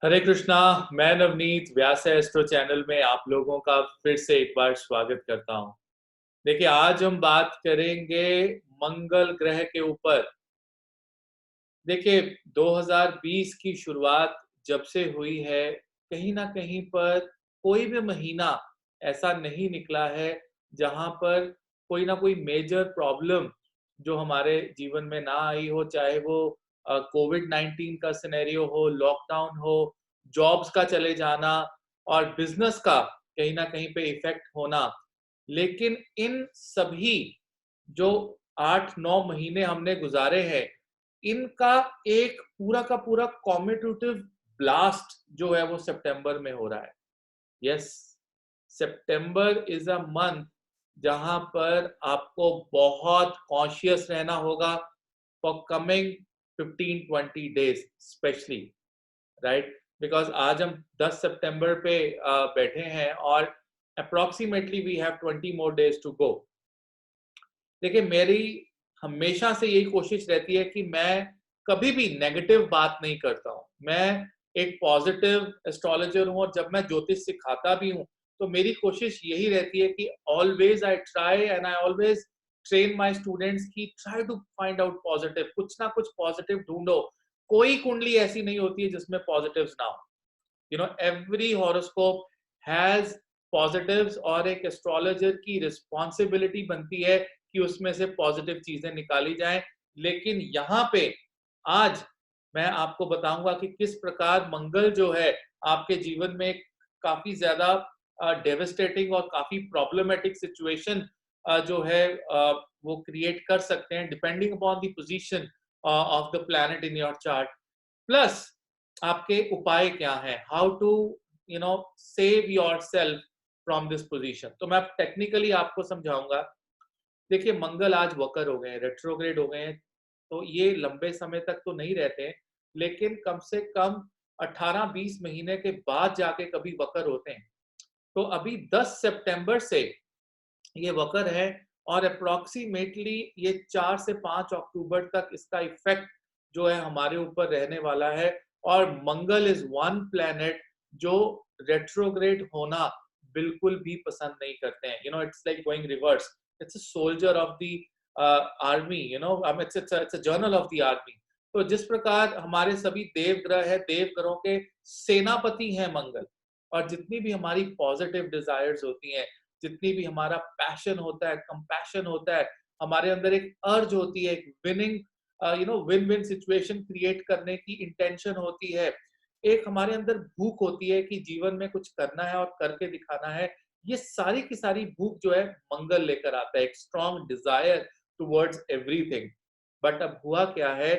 हरे कृष्णा। मैं नवनीत व्यास astro channel में आप लोगों का फिर से एक बार स्वागत करता हूं। देखिए, आज हम बात करेंगे मंगल ग्रह के ऊपर। देखिए, 2020 की शुरुआत जब से हुई है, कहीं ना कहीं पर कोई भी महीना ऐसा नहीं निकला है जहां पर कोई ना कोई मेजर प्रॉब्लम जो हमारे जीवन में ना आई हो, चाहे वो कोविड-19 का सिनेरियो हो, लॉकडाउन हो, जॉब्स का चले जाना और बिजनेस का कहीं ना कहीं पे इफेक्ट होना। लेकिन इन सभी जो 8-9 महीने हमने गुजारे हैं, इनका एक पूरा का पूरा कॉम्पिटिटिव ब्लास्ट जो है वो सितंबर में हो रहा है। Yes, September is a month जहां पर आपको बहुत कॉन्शियस रहना होगा for coming 15-20 days specially, right? Because आज हम 10 सितंबर पे बैठे हैं और approximately we have 20 more days to go. देखिए, मेरी हमेशा से यही कोशिश रहती है कि मैं कभी भी नेगेटिव बात नहीं करता हूँ। मैं एक पॉजिटिव एस्ट्रोलॉजर हूँ और जब मैं ज्योतिष सिखाता भी हूँ, तो मेरी कोशिश यही रहती है कि always I try and I always train my students की try to find out positive, कुछ ना कुछ पॉजिटिव ढूंढो। कोई कुंडली ऐसी नहीं होती है जिसमें पॉजिटिव्स ना हो। एवरी हॉरोस्कोप हैज पॉजिटिव्स और एक एस्ट्रोलॉजर की रिस्पॉन्सिबिलिटी बनती है कि उसमें से पॉजिटिव चीजें निकाली जाएं। लेकिन यहाँ पे आज मैं आपको बताऊंगा कि किस प्रकार मंगल जो है आपके जीवन में काफी ज्यादा डेविस्टेटिंग और काफी प्रॉब्लमेटिक सिचुएशन जो है वो क्रिएट कर सकते हैं depending upon the position of the planet in your chart. Plus आपके उपाय क्या हैं, how to save yourself from this position, तो मैं टेक्निकली आपको समझाऊंगा। देखिए, मंगल आज वक्र हो गए हैं, रेट्रोग्रेड हो गए हैं, तो ये लंबे समय तक तो नहीं रहते हैं, लेकिन कम से कम 18-20 महीने के बाद जाके कभी वक्र होते हैं। तो अभी 10 सितंबर से ये वक्र है और अप्रोक्सीमेटली ये 4 से 5 अक्टूबर तक इसका इफेक्ट जो है हमारे ऊपर रहने वाला है। और मंगल इज वन प्लैनेट जो रेट्रोग्रेड होना बिल्कुल भी पसंद नहीं करते हैं। It's like going reverse. It's a soldier of the army, it's a journal of the army. तो जिस प्रकार हमारे सभी देव ग्रह है, देव ग्रहों के सेनापति हैं मंगल, और जितनी भी हमारी पॉजिटिव डिजायर्स होती हैं, जितनी भी हमारा पैशन होता है, कंपैशन होता है, हमारे अंदर एक अर्ज होती है, एक winning win win situation create करने की इंटेंशन होती है, एक हमारे अंदर भूख होती है कि जीवन में कुछ करना है और करके दिखाना है। ये सारी की सारी भूख जो है मंगल लेकर आता है, एक strong Dzire towards everything. But अब हुआ क्या है,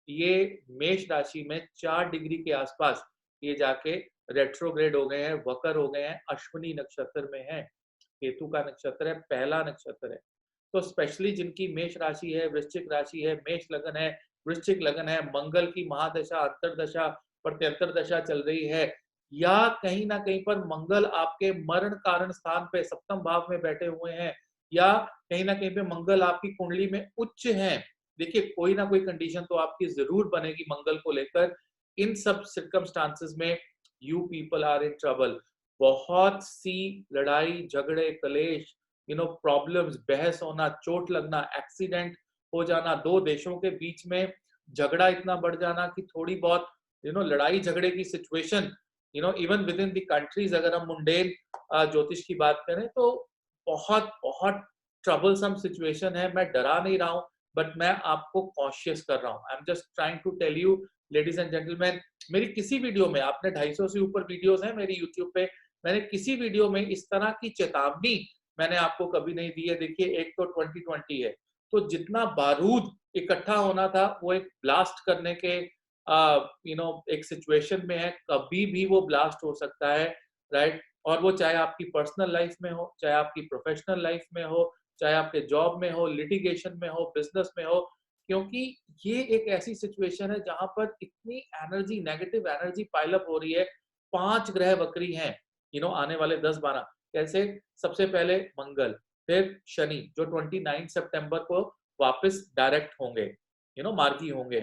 ये मेष राशि में 4 डिग्री के आसपास ये जाके रेट्रोग्रेड हो गए हैं, वक्र हो गए हैं, अश्विनी नक्षत्र में है, केतु का नक्षत्र है, पहला नक्षत्र है। तो स्पेशली जिनकी मेष राशि है, वृश्चिक राशि है, मेष लगन है, वृश्चिक लगन है, मंगल की महादशा, अंतरदशा, प्रत्यंतर दशा चल रही है, या कहीं ना कहीं पर मंगल आपके मरण कारण स्थान पे सप्तम भाव में बैठे हुए हैं, या कहीं ना कहीं पे मंगल आपकी कुंडली में उच्च है। देखिए, कोई ना कोई कंडीशन तो आपकी जरूर बनेगी मंगल को लेकर। इन सब सिर्कमस्टांसेस में you people are in trouble. बहुत सी लड़ाई झगड़े कलेश, प्रॉब्लम्स, बहस होना, चोट लगना, एक्सीडेंट हो जाना, दो देशों के बीच में झगड़ा इतना बढ़ जाना कि थोड़ी बहुत लड़ाई झगड़े की situation, even with in the countries, अगर हम मुंडेन ज्योतिष की बात करें तो बहुत बहुत ट्रबलसम सिचुएशन है। मैं डरा नहीं रहा हूं, बट मैं आपको कॉशियस कर रहा हूं। I am just trying to tell you, ladies and gentleman, मेरी किसी वीडियो में, आपने 250 से ऊपर वीडियोस हैं मेरी यूट्यूब पे, मैंने किसी वीडियो में इस तरह की चेतावनी मैंने आपको कभी नहीं दी है। देखिए, एक तो 2020 है, तो जितना बारूद इकट्ठा होना था वो एक ब्लास्ट करने के एक सिचुएशन में है, कभी भी वो ब्लास्ट हो सकता है, राइट? और वो चाहे आपकी पर्सनल लाइफ में हो, चाहे आपकी प्रोफेशनल लाइफ में हो, चाहे आपके जॉब में हो, लिटिगेशन में हो, बिजनेस में हो, क्योंकि ये एक ऐसी सिचुएशन है जहां पर इतनी energy, negative energy pile up हो रही है। 5 ग्रह वक्री हैं आने वाले 10-12। कैसे? सबसे पहले मंगल, फिर शनि जो 29 सितंबर को वापस डायरेक्ट होंगे, मार्गी होंगे।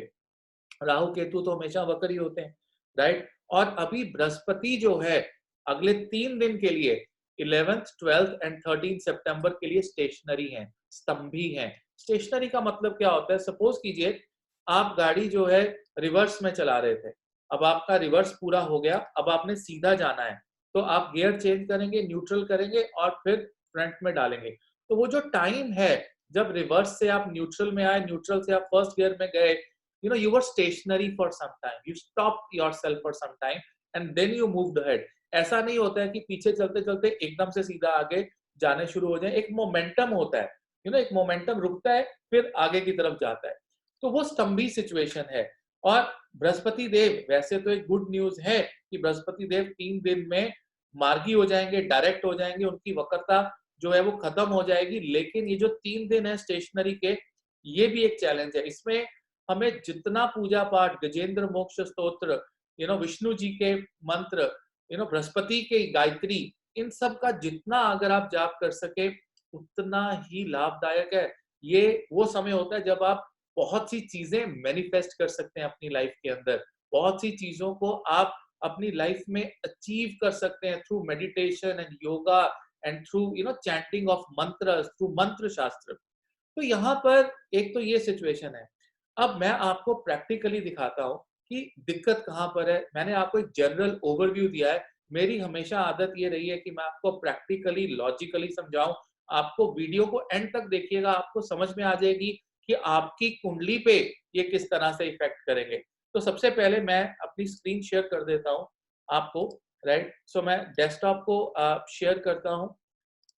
राहु केतु तो हमेशा वक्र ही होते हैं। राइट। और अभी बृहस्पति जो है अगले 3 दिन के लिए 11th 12th एंड 13 सितंबर के लिए स्टेशनरी है, स्तंभी है। स्टेशनरी का मतलब क्या होता है? सपोज कीजिए आप गाड़ी जो है रिवर्स में चला रहे थे, अब आपका रिवर्स पूरा हो गया, अब आपने सीधा जाना है, तो आप गियर चेंज करेंगे, न्यूट्रल करेंगे और फिर फ्रंट में डालेंगे। तो वो जो टाइम है जब रिवर्स से आप न्यूट्रल में आए, न्यूट्रल से आप फर्स्ट गियर में गए, you were stationary for some time, you stopped yourself for some time and then you moved ahead। ऐसा नहीं होता है कि पीछे चलते चलते एकदम से सीधा आगे जाने शुरू हो जाए, एक मोमेंटम होता है, एक मोमेंटम रुकता है फिर आगे की तरफ जाता है। तो वो स्तंभी सिचुएशन है। और बृहस्पति देव, वैसे तो एक गुड न्यूज है कि बृहस्पति देव 3 दिन में मार्गी हो जाएंगे, डायरेक्ट हो जाएंगे, उनकी वक्रता जो है वो खत्म हो जाएगी। लेकिन ये जो 3 दिन है स्टेशनरी के, ये भी एक चैलेंज है। इसमें हमें जितना पूजा पाठ, गजेंद्र मोक्ष स्तोत्र, विष्णु जी के मंत्र, बृहस्पति के गायत्री, इन सब का जितना अगर आप जाप कर सके उतना ही लाभदायक है। ये वो समय होता है जब आप बहुत सी चीजें मैनिफेस्ट कर सकते हैं अपनी लाइफ के अंदर, बहुत सी चीजों को आप अपनी लाइफ में अचीव कर सकते हैं through meditation and yoga and through chanting of मंत्र, थ्रू मंत्र शास्त्र। तो यहाँ पर एक तो ये सिचुएशन है। अब मैं आपको प्रैक्टिकली दिखाता हूँ कि दिक्कत कहाँ पर है। मैंने आपको एक जनरल ओवरव्यू दिया है। मेरी हमेशा आदत ये रही है कि मैं आपको प्रैक्टिकली, लॉजिकली समझाऊं। आपको वीडियो को एंड तक देखिएगा, आपको समझ में आ जाएगी कि आपकी कुंडली पे ये किस तरह से इफेक्ट करेंगे। तो सबसे पहले मैं अपनी स्क्रीन शेयर कर देता हूँ आपको, राइट। सो मैं डेस्कटॉप को शेयर करता हूँ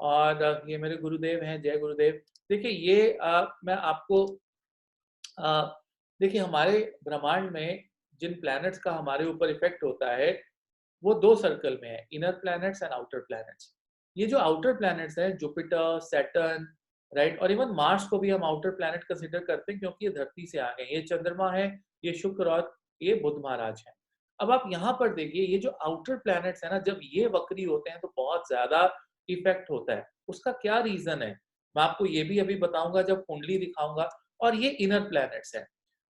और ये मेरे गुरुदेव हैं, जय गुरुदेव। देखिए ये मैं आपको देखिए हमारे ब्रह्मांड में जिन प्लैनेट्स का हमारे ऊपर इफेक्ट होता है वो 2 सर्कल में है, inner planets and outer planets. ये जो आउटर प्लैनेट्स हैं, जुपिटर, सैटर्न, राइट, और इवन मार्स को भी हम आउटर प्लैनेट कंसीडर करते हैं क्योंकि ये धरती से आ गए। ये चंद्रमा है, ये शुक्र और ये बुध महाराज है। अब आप यहाँ पर देखिए ये जो आउटर प्लैनेट्स है ना, जब ये वक्री होते हैं तो बहुत ज्यादा इफेक्ट होता है। उसका क्या रीजन है मैं आपको ये भी अभी बताऊंगा जब कुंडली दिखाऊंगा। और ये इनर प्लैनेट्स हैं,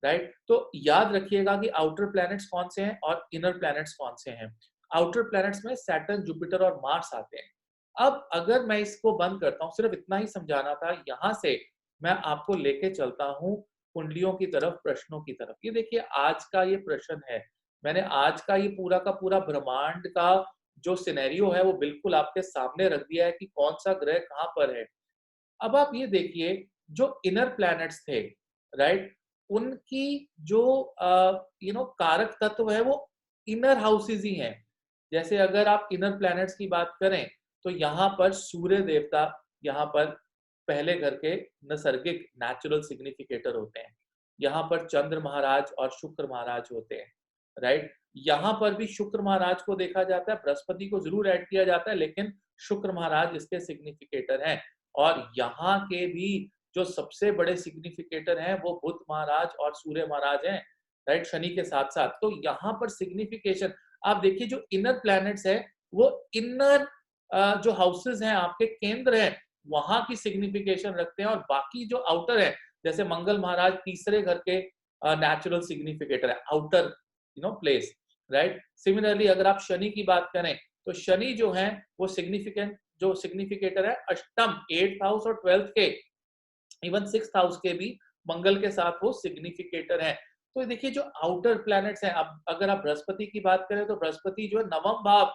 राइट। तो याद रखिएगा कि आउटर प्लैनेट्स कौन से हैं और इनर प्लैनेट्स कौन से हैं। आउटर प्लैनेट्स में सैटर्न, जुपिटर और मार्स आते हैं। अब अगर मैं इसको बंद करता हूँ, सिर्फ इतना ही समझाना था, यहाँ से मैं आपको लेके चलता हूँ कुंडलियों की तरफ, प्रश्नों की तरफ। ये देखिए आज का ये प्रश्न है। मैंने आज का ये पूरा का पूरा ब्रह्मांड का जो सिनेरियो है वो बिल्कुल आपके सामने रख दिया है कि कौन सा ग्रह कहाँ पर है। अब आप ये देखिए जो इनर प्लैनेट्स थे, राइट, उनकी जो कारक तत्व है वो इनर हाउसेज ही हैं। जैसे अगर आप इनर प्लैनेट्स की बात करें तो यहाँ पर सूर्य देवता यहाँ पर पहले घर के नैसर्गिक नेचुरल सिग्निफिकेटर होते हैं। यहाँ पर चंद्र महाराज और शुक्र महाराज होते हैं, राइट। यहाँ पर भी शुक्र महाराज को देखा जाता है, बृहस्पति को जरूर ऐड किया जाता है लेकिन शुक्र महाराज इसके सिग्निफिकेटर हैं। और यहाँ के भी जो सबसे बड़े सिग्निफिकेटर हैं वो बुध महाराज और सूर्य महाराज हैं, राइट, शनि के साथ साथ। तो यहाँ पर सिग्निफिकेशन आप देखिए, जो इनर प्लैनेट्स है वो इनर जो हाउसेस हैं, आपके केंद्र हैं, वहां की सिग्निफिकेशन रखते हैं। और बाकी जो आउटर है, जैसे मंगल महाराज तीसरे घर के नेचुरल सिग्निफिकेटर है, आउटर प्लेस, राइट। सिमिलरली अगर आप शनि की बात करें तो शनि जो है वो सिग्निफिकेटर है अष्टम, 8th हाउस और 12th के, इवन 6th हाउस के भी मंगल के साथ वो सिग्निफिकेटर है। तो देखिए जो आउटर प्लैनेट्स हैं, अब अगर आप बृहस्पति की बात करें तो बृहस्पति जो है 9वें भाव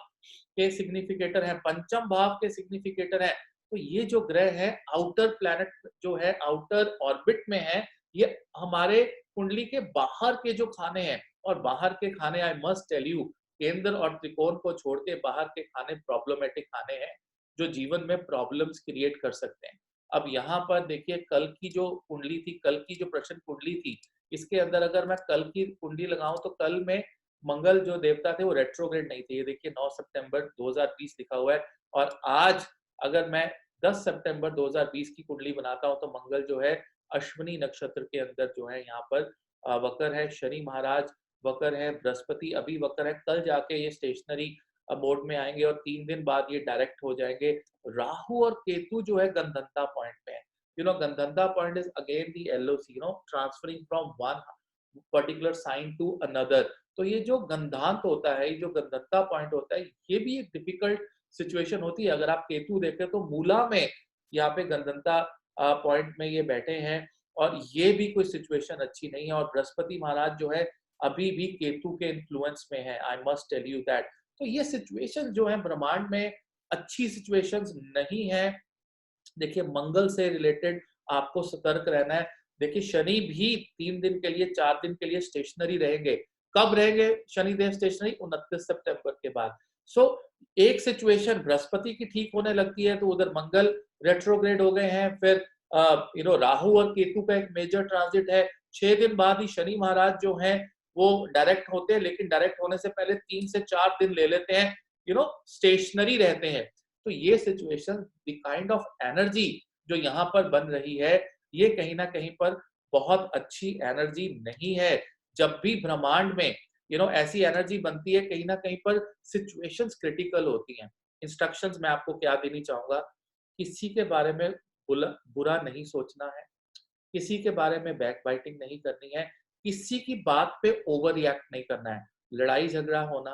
के सिग्निफिकेटर है, 5वें भाव के सिग्निफिकेटर है। तो ये जो ग्रह है आउटर प्लैनेट जो है आउटर ऑर्बिट में है, ये हमारे कुंडली के बाहर के जो खाने हैं, और बाहर के खाने आई मस्ट टेल यू, केंद्र और त्रिकोण को छोड़ के बाहर के खाने प्रॉब्लमेटिक खाने हैं जो जीवन में प्रॉब्लम्स क्रिएट कर सकते हैं। अब यहाँ पर देखिए कल की जो कुंडली थी, कल की जो प्रश्न कुंडली थी, इसके अंदर अगर मैं कल की कुंडली लगाऊं तो कल में मंगल जो देवता थे वो रेट्रोग्रेड नहीं थे। ये देखिए 9 सितंबर 2020 लिखा हुआ है। और आज अगर मैं 10 सितंबर 2020 की कुंडली बनाता हूं तो मंगल जो है अश्विनी नक्षत्र के अंदर जो है यहाँ पर वक्र है, शनि महाराज वक्र है, बृहस्पति अभी वक्र है, कल जाके ये स्टेशनरी मोड में आएंगे और 3 दिन बाद ये डायरेक्ट हो जाएंगे। राहु और केतु जो है गंधंता पॉइंट पे है। गंधंता point is again the LOC, transferring from one particular sign to another। तो ये जो गंधांत होता है, ये जो गंधता पॉइंट होता है, ये भी एक डिफिकल्ट सिचुएशन होती है। अगर आप केतु देखें तो मूला में यहाँ पे गंधता पॉइंट में ये बैठे हैं, और ये भी कोई सिचुएशन अच्छी नहीं है। और बृहस्पति महाराज जो है अभी भी केतु के इन्फ्लुएंस में है, I must tell you that. तो ये सिचुएशन जो है ब्रह्मांड में अच्छी सिचुएशंस नहीं है। देखिए मंगल से रिलेटेड आपको सतर्क रहना है। देखिए शनि भी 3 दिन के लिए 4 दिन के लिए स्टेशनरी रहेंगे। कब रहेंगे शनिदेव स्टेशनरी? 29 सितंबर के बाद। सो एक सिचुएशन बृहस्पति की ठीक होने लगती है तो उधर मंगल रेट्रोग्रेड हो गए हैं, फिर राहु और केतु का एक मेजर ट्रांजिट है। 6 दिन बाद ही शनि महाराज जो हैं वो डायरेक्ट होते हैं, लेकिन डायरेक्ट होने से पहले 3 से 4 दिन ले लेते हैं, स्टेशनरी रहते हैं। तो ये situation, the kind of energy जो यहाँ पर बन रही है, ये कहीं ना कहीं पर बहुत अच्छी एनर्जी नहीं है। जब भी ब्रह्मांड में ऐसी एनर्जी बनती है, कहीं ना कहीं पर सिचुएशंस क्रिटिकल होती हैं। इंस्ट्रक्शंस मैं आपको क्या देनी चाहूंगा, किसी के बारे में बुरा नहीं सोचना है, किसी के बारे में बैक बाइटिंग नहीं करनी है, किसी की बात पे ओवर रिएक्ट नहीं करना है। लड़ाई झगड़ा होना,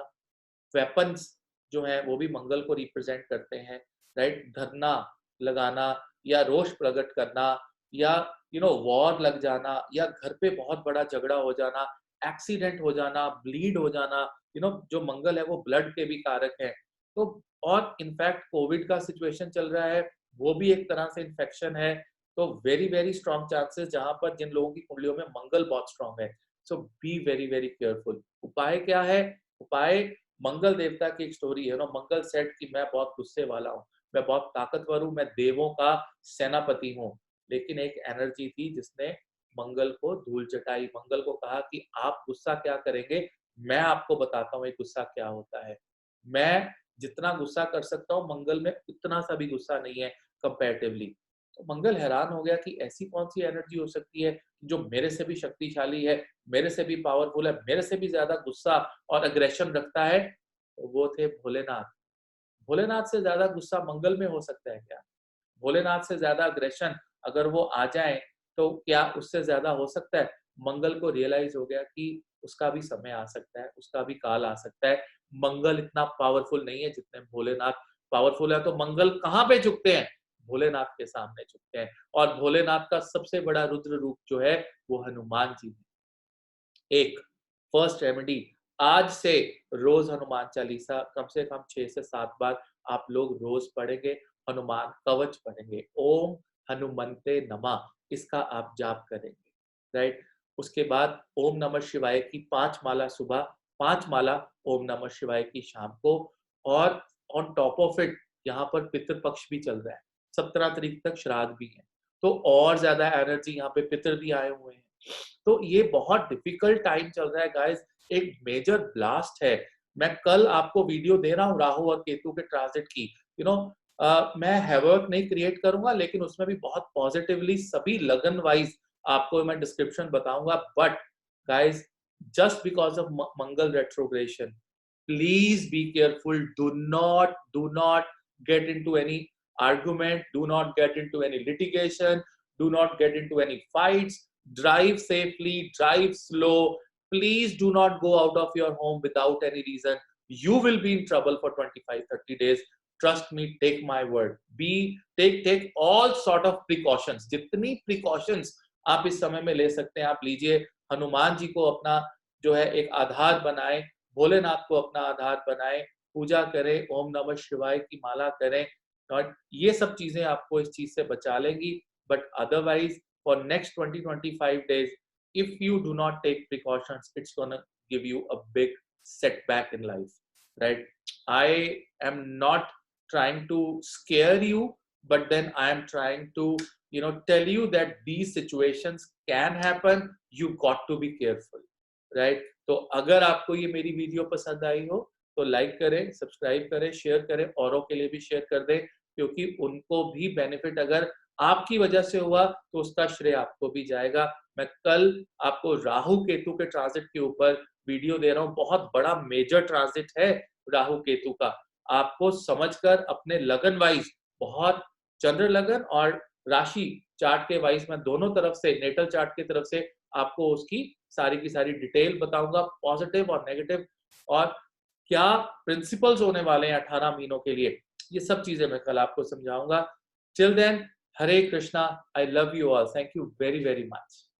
वेपन्स जो है वो भी मंगल को रिप्रेजेंट करते हैं, राइट? धरना लगाना या रोष प्रकट करना या वॉर लग जाना या घर पे बहुत बड़ा झगड़ा हो जाना, एक्सीडेंट हो जाना, ब्लीड हो जाना, जो मंगल है वो ब्लड के भी कारक है। तो और इनफैक्ट कोविड का सिचुएशन चल रहा है, वो भी एक तरह से इन्फेक्शन है। तो वेरी वेरी स्ट्रॉन्ग चांसेस जहां पर जिन लोगों की कुंडलियों में मंगल बहुत स्ट्रॉन्ग है। सो बी वेरी वेरी केयरफुल। उपाय क्या है? उपाय मंगल देवता की एक स्टोरी है ना। मंगल सेड कि मैं बहुत गुस्से वाला हूँ, मैं बहुत ताकतवर हूँ, मैं देवों का सेनापति हूँ। लेकिन एक एनर्जी थी जिसने मंगल को धूल चटाई। मंगल को कहा कि आप गुस्सा क्या करेंगे, मैं आपको बताता हूँ ये गुस्सा क्या होता है। मैं जितना गुस्सा कर सकता हूँ, मंगल में उतना सा भी गुस्सा नहीं है कंपैरेटिवली। तो मंगल हैरान हो गया कि ऐसी कौन सी एनर्जी हो सकती है जो मेरे से भी शक्तिशाली है, मेरे से भी पावरफुल है, मेरे से भी ज्यादा गुस्सा और अग्रेशन रखता है। तो वो थे भोलेनाथ। भोलेनाथ से ज्यादा गुस्सा मंगल में हो सकता है क्या? भोलेनाथ से ज्यादा अग्रेशन अगर वो आ जाए तो क्या उससे ज्यादा हो सकता है? मंगल को रियलाइज हो गया कि उसका भी समय आ सकता है, उसका भी काल आ सकता है। मंगल इतना पावरफुल नहीं है जितने भोलेनाथ पावरफुल है। तो मंगल कहाँ पे झुकते हैं? भोलेनाथ के सामने झुकते हैं। और भोलेनाथ का सबसे बड़ा रुद्र रूप जो है वो हनुमान जी है। एक फर्स्ट रेमेडी, आज से रोज हनुमान चालीसा कम से कम 6 से 7 बार आप लोग रोज पढ़ेंगे। हनुमान कवच पढ़ेंगे, ओम हनुमंते नमः, इसका आप जाप करेंगे, राइट? उसके बाद ओम नमः शिवाय की 5 माला सुबह, 5 माला ओम नमः शिवाय की शाम को। और ऑन टॉप ऑफ इट यहाँ पर पितृपक्ष भी चल रहा है, 17 तारीख तक श्राद्ध भी है। तो और ज्यादा एनर्जी, यहाँ पे पितर भी आए हुए हैं। तो ये बहुत डिफिकल्ट टाइम चल रहा है गाइस, एक मेजर ब्लास्ट है। मैं कल आपको वीडियो दे रहा हूँ राहु और केतु के ट्रांजिट की। मैं हैवॉक नहीं क्रिएट करूंगा, लेकिन उसमें भी बहुत पॉजिटिवली सभी लगन वाइज आपको मैं डिस्क्रिप्शन बताऊंगा। But guys, just because of Mangal retrogression, please be careful. Do not get into any argument, do not get into any litigation, do not get into any fights. Drive safely, drive slow. Please do not go out of your home without any reason. You will be in trouble for 25-30 days. Trust me, take my word. Take all sort of precautions. जितनी precautions आप इस समय में ले सकते हैं आप लीजिए। हनुमान जी को अपना जो है एक आधार बनाए, भोलेनाथ को अपना आधार बनाए, पूजा करें, ओम नमः शिवाय की माला करें। और ये सब चीजें आपको इस चीज से बचा लेंगी। But otherwise for next 20-25 days, if you do not take precautions, it's gonna give you a big setback in life, right? I am not trying to scare you, but then I am trying to tell you that these situations can happen. You got to be careful, right? तो अगर आपको ये मेरी video पसंद आई हो तो like करें, subscribe करें, शेयर करें, औरों के लिए भी शेयर कर दें, क्योंकि उनको भी बेनिफिट अगर आपकी वजह से हुआ तो उसका श्रेय आपको भी जाएगा। मैं कल आपको राहु केतु के ट्रांजिट के ऊपर वीडियो दे रहा हूँ। बहुत बड़ा मेजर ट्रांजिट है राहु केतु का। आपको समझकर अपने लगन वाइज, बहुत चंद्र लगन और राशि चार्ट के वाइज, मैं दोनों तरफ से, नेटल चार्ट की तरफ से आपको उसकी सारी की सारी डिटेल बताऊंगा, पॉजिटिव और नेगेटिव, और क्या प्रिंसिपल्स होने वाले हैं 18 महीनों के लिए, ये सब चीजें मैं कल आपको समझाऊंगा। Till then, Hare Krishna, I love you all, thank you very very much.